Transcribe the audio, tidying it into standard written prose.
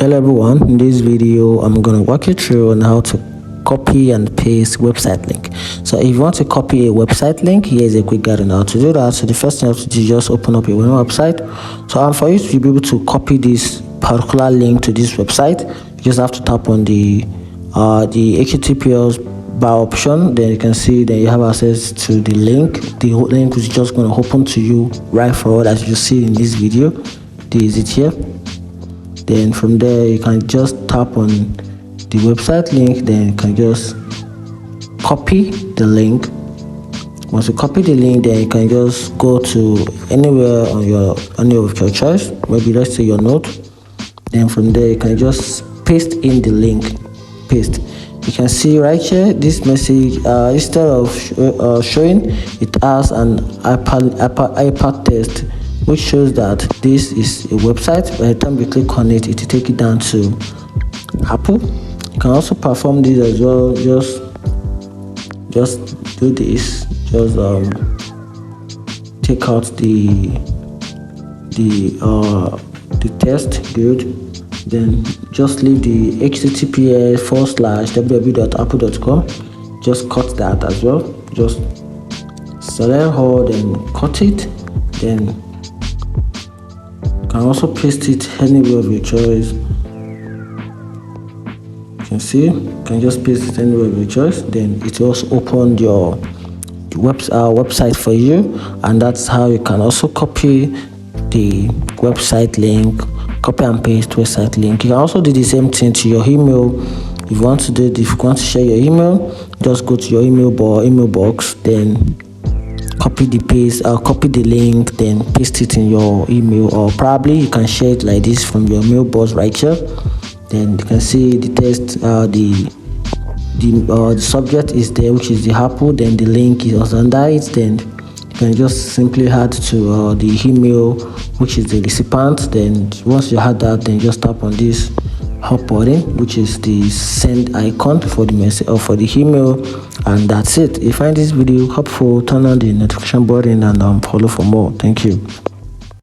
Hello everyone, in this video I'm going to walk you through on how to copy and paste website link. So if you want to copy a website link, here's a quick guide on how to do that. So the first thing you have to do is just open up your website. So for you to be able to copy this particular link to this website, you just have to tap on the HTTPS bar option. Then you can see that you have access to the link. The link is just going to open to you right forward as you see in this video. This is it here. Then from there you can just tap on the website link, then you can just copy the link. Once you copy the link, then you can just go to anywhere on any of your choice, maybe let's say your note. Then from there you can just paste in the link. Paste. You can see right here this message, instead of showing, it has an iPad test, which shows that this is a website. By the time you click on it, it will take you down to Apple. You can also perform this as well. Just do this. Just take out the test. Good. Then just leave the https://www.apple.com. Just cut that as well. Just select all, then cut it. Then you can also paste it anywhere of your choice. You can see, you can just paste it anywhere of your choice. Then it will also open your website for you, and that's how you can also copy the website link, copy and paste website link. You can also do the same thing to your email. If you want to share your email, just go to your email box, then copy the link, then paste it in your email, or probably you can share it like this from your mailbox right here. Then you can see the text, the subject is there, which is the Apple. Then the link is also under it. Then you can just simply add to the email, which is the recipient. Then once you add that, then just tap on this hot button, which is the send icon for the message or for the email, and that's it. If you find this video helpful, turn on the notification button and follow for more. Thank you.